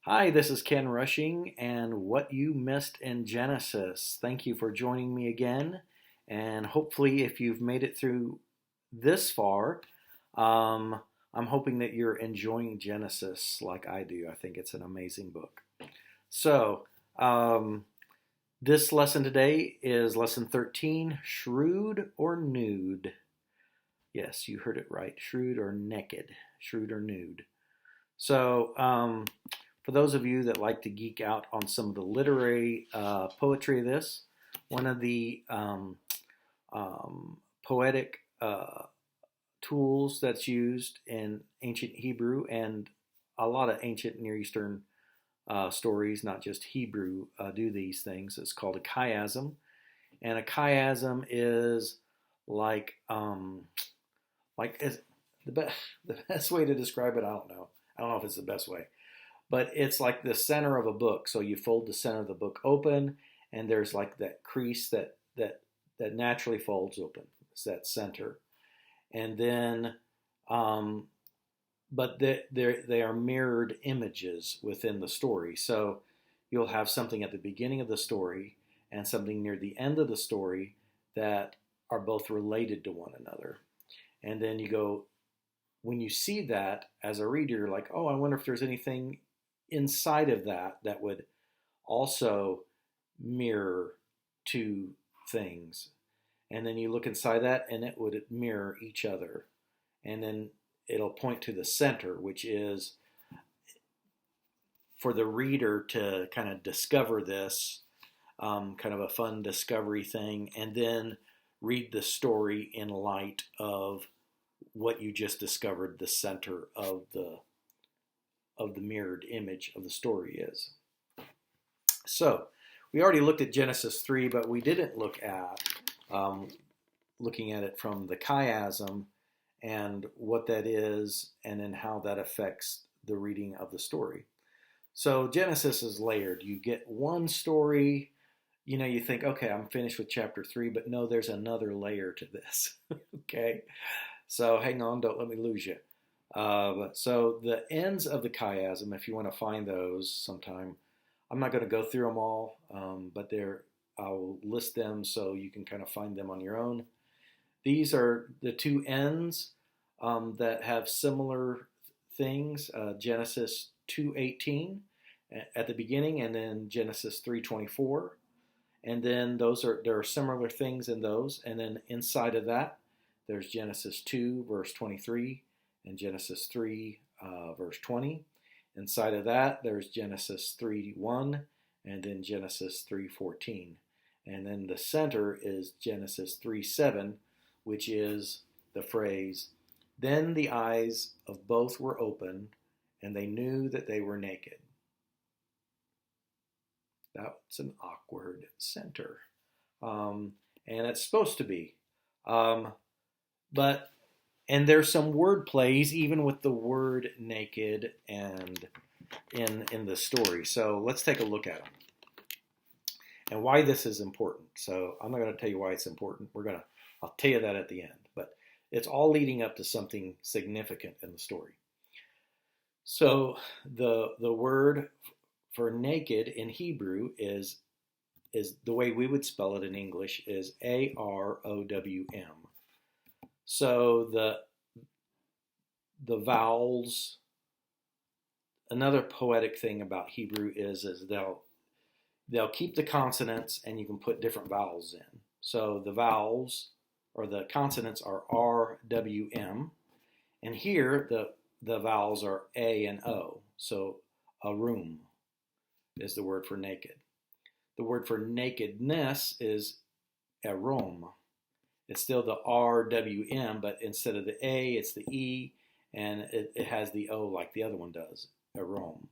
Hi, this is Ken Rushing and What You Missed in Genesis. Thank you for joining me again. And hopefully, if you've made it through this far, um, I'm hoping that you're enjoying Genesis like I do. I think it's an amazing book. So, um, this lesson today is lesson 13, Shrewd or Nude. Yes, you heard it right. Shrewd or naked. Shrewd or nude. So, for those of you that like to geek out on some of the literary poetry of this, one of the poetic tools that's used in ancient Hebrew and a lot of ancient Near Eastern stories, not just Hebrew, do these things. It's called a chiasm, and a chiasm is like is the best the best way to describe it. I don't know. I don't know if it's the best way, but it's like the center of a book. So you fold the center of the book open, and there's like that crease that naturally folds open. It's that center, and then, um, but they are mirrored images within the story. So you'll have something at the beginning of the story and something near the end of the story that are both related to one another. And then you go, when you see that as a reader, you're like, oh, I wonder if there's anything inside of that would also mirror two things. And then you look inside that and it would mirror each other. And then it'll point to the center, which is for the reader to kind of discover this, kind of a fun discovery thing, and then read the story in light of what you just discovered the center of the mirrored image of the story is. So we already looked at Genesis 3, but we didn't look at looking at it from the chiasm and what that is, and then how that affects the reading of the story. So Genesis is layered. You get one story, you think, okay, I'm finished with chapter 3, but no, there's another layer to this. Okay, so hang on, don't let me lose you. So the ends of the chiasm, if you want to find those sometime, I'm not going to go through them all, but I'll list them so you can kind of find them on your own. These are the two ends that have similar things. Genesis 2:18 at the beginning, and then Genesis 3:24, and then there are similar things in those, and then inside of that, there's Genesis 2 verse 23 and Genesis 3 verse 20. Inside of that, there's Genesis 3:1 and then Genesis 3:14. And then the center is Genesis 3:7, which is the phrase, "Then the eyes of both were open, and they knew that they were naked." That's an awkward center. And it's supposed to be. And there's some word plays even with the word naked and in the story. So let's take a look at them and why this is important. So I'm not going to tell you why it's important. I'll tell you that at the end. But it's all leading up to something significant in the story. So the word for naked in Hebrew is the way we would spell it in English is AROWM. So the vowels. Another poetic thing about Hebrew is they'll keep the consonants and you can put different vowels in. So the vowels or the consonants are RWM, and here the vowels are A and O. So a room is the word for naked. The word for nakedness is arom. It's still the RWM, but instead of the A, it's the E, and it has the O like the other one does, arom.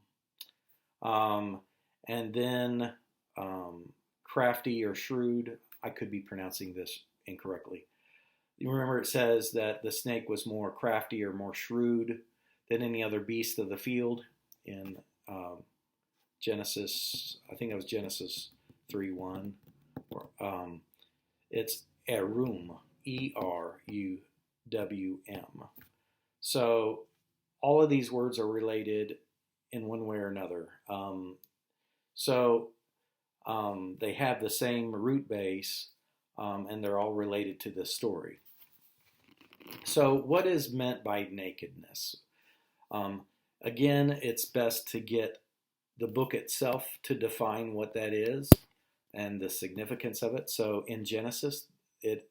And then crafty or shrewd, I could be pronouncing this incorrectly. You remember it says that the snake was more crafty or more shrewd than any other beast of the field in Genesis, I think that was Genesis 3:1. It's Eruwm, ERUWM. So all of these words are related in one way or another. So they have the same root base, and they're all related to this story. So, what is meant by nakedness? Um, Again, it's best to get the book itself to define what that is and the significance of it. So, in Genesis, the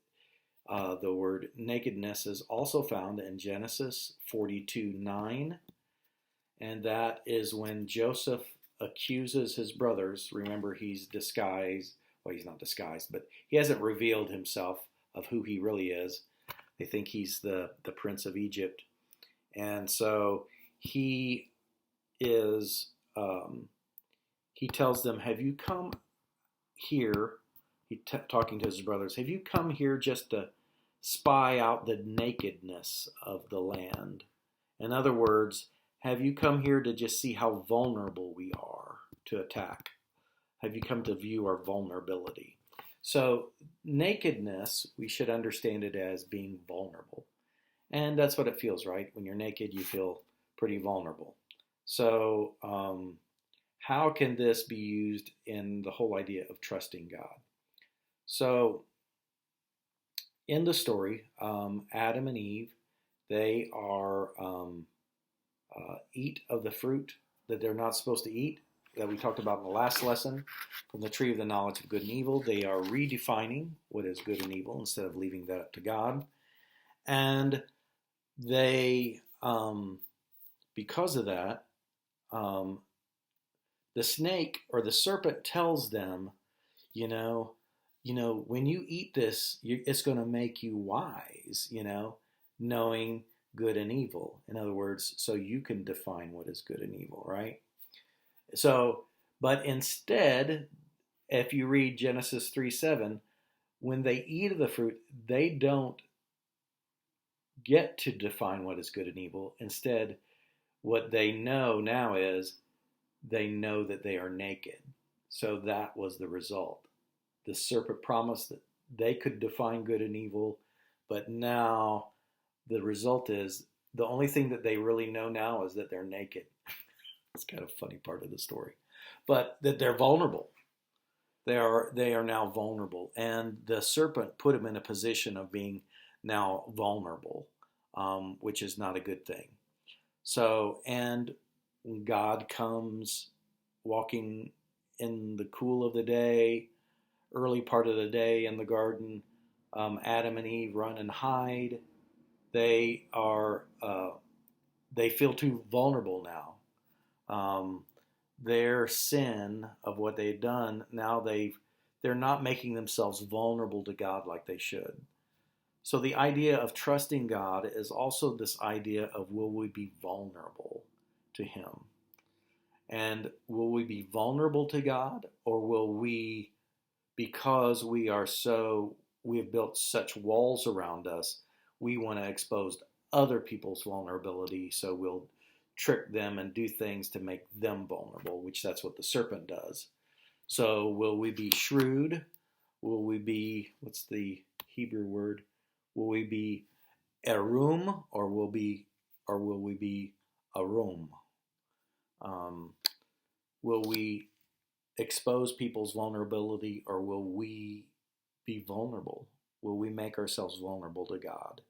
word nakedness is also found in Genesis 42:9, and that is when Joseph accuses his brothers. Remember, he's disguised. Well, he's not disguised, but he hasn't revealed himself of who he really is. They think he's the prince of Egypt. And so he is, he tells them, have you come here? Talking to his brothers, have you come here just to spy out the nakedness of the land? In other words, have you come here to just see how vulnerable we are to attack? Have you come to view our vulnerability? So, nakedness, we should understand it as being vulnerable. And that's what it feels, right? When you're naked, you feel pretty vulnerable. So, how can this be used in the whole idea of trusting God? So, in the story, Adam and Eve, they are eat of the fruit that they're not supposed to eat, that we talked about in the last lesson, from the tree of the knowledge of good and evil. They are redefining what is good and evil instead of leaving that up to God. And they, because of that, the snake or the serpent tells them, you know, when you eat this, it's going to make you wise, knowing good and evil. In other words, so you can define what is good and evil, right? So, but instead, if you read Genesis 3:7, when they eat of the fruit, they don't get to define what is good and evil. Instead, what they know now is they know that they are naked. So that was the result. The serpent promised that they could define good and evil, but now the result is the only thing that they really know now is that they're naked. It's kind of a funny part of the story, but that they're vulnerable. They are now vulnerable, and the serpent put them in a position of being now vulnerable, which is not a good thing. So, and God comes walking in the cool of the day, early part of the day in the garden. Adam and Eve run and hide. They feel too vulnerable now. Their sin of what they've done, now they're not making themselves vulnerable to God like they should. So the idea of trusting God is also this idea of, will we be vulnerable to Him? And will we be vulnerable to God, or will we, because we have built such walls around us, we want to expose other people's vulnerability, so we'll trick them and do things to make them vulnerable, which that's what the serpent does. So will we be shrewd? Will we be, what's the Hebrew word? Will we be erum, or will we be arum? Will we expose people's vulnerability, or will we be vulnerable? Will we make ourselves vulnerable to God?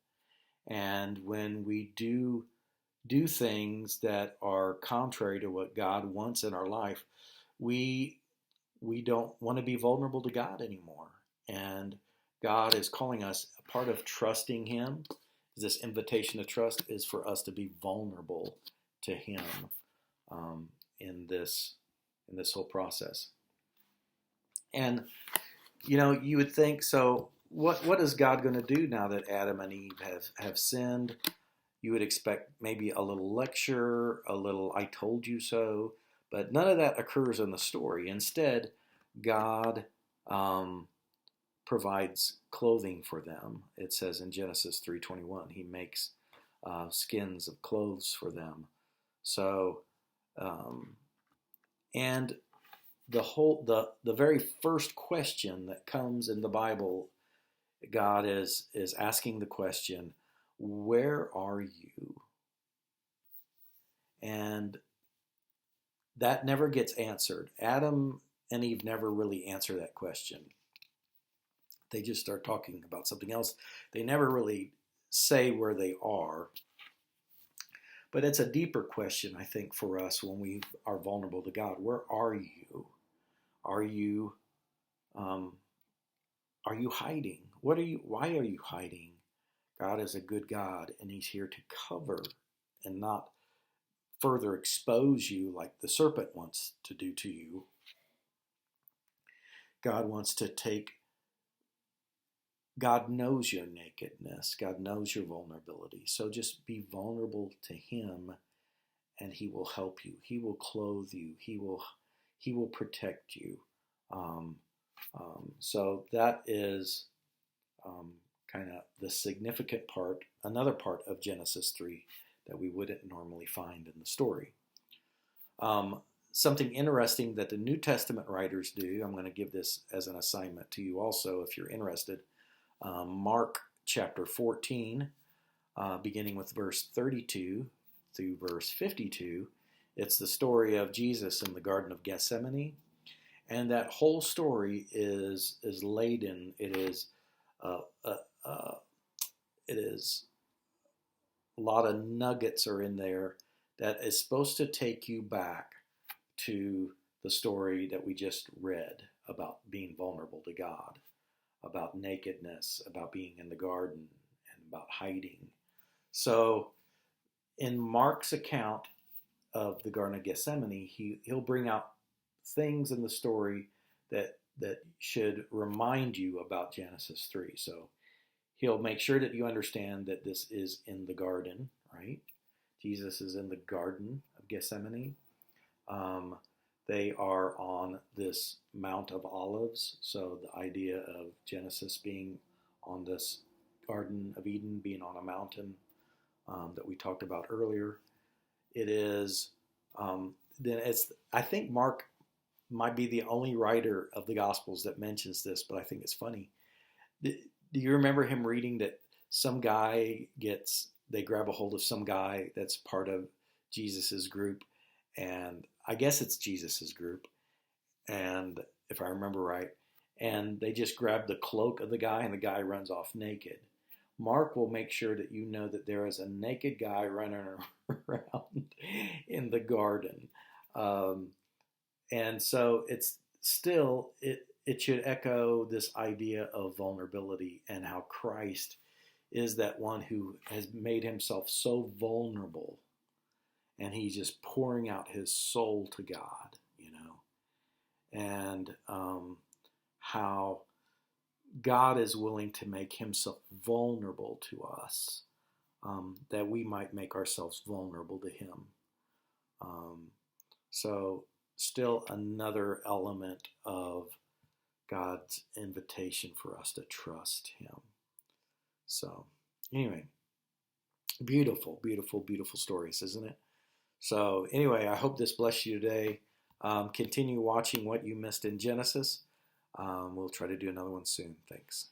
And when we do things that are contrary to what God wants in our life, we don't want to be vulnerable to God anymore. And God is calling us, a part of trusting Him, this invitation to trust, is for us to be vulnerable to Him in this whole process. And you would think, so what is God going to do now that Adam and Eve have sinned? You would expect maybe a little lecture, a little "I told you so," but none of that occurs in the story. Instead, God provides clothing for them. It says in Genesis 3:21, He makes skins of clothes for them. So, and the very first question that comes in the Bible, God is asking the question, "Where are you?" And that never gets answered. Adam and Eve never really answer that question. They just start talking about something else. They never really say where they are. But it's a deeper question, I think, for us when we are vulnerable to God. Where are you? Are you are you hiding? What are you? Why are you hiding? God is a good God, and He's here to cover and not further expose you like the serpent wants to do to you. God wants to take. God knows your nakedness. God knows your vulnerability. So just be vulnerable to Him, and He will help you. He will clothe you. He will protect you. So that is kind of the significant part, another part of Genesis 3 that we wouldn't normally find in the story. Something interesting that the New Testament writers do, I'm going to give this as an assignment to you also if you're interested. Mark chapter 14, beginning with verse 32 through verse 52, it's the story of Jesus in the Garden of Gethsemane. And that whole story is laden. It is a lot of nuggets are in there that is supposed to take you back to the story that we just read about being vulnerable to God, about nakedness, about being in the garden, and about hiding. So in Mark's account of the Garden of Gethsemane, he'll bring out things in the story that should remind you about Genesis 3. So he'll make sure that you understand that this is in the garden, right? Jesus is in the Garden of Gethsemane. They are on this Mount of Olives. So the idea of Genesis being on this Garden of Eden, being on a mountain that we talked about earlier. It is, I think Mark might be the only writer of the Gospels that mentions this, but I think it's funny. Do you remember him reading that some guy they grab a hold of some guy that's part of Jesus's group, and I guess it's Jesus's group, and if I remember right, and they just grab the cloak of the guy, and the guy runs off naked. Mark will make sure that you know that there is a naked guy running around in the garden. And so it's still, it should echo this idea of vulnerability and how Christ is that one who has made himself so vulnerable, and he's just pouring out his soul to God, and how God is willing to make himself vulnerable to us, that we might make ourselves vulnerable to him. So still another element of God's invitation for us to trust him. So anyway, beautiful, beautiful, beautiful stories, isn't it? So anyway, I hope this blessed you today. Continue watching What You Missed in Genesis. We'll try to do another one soon. Thanks.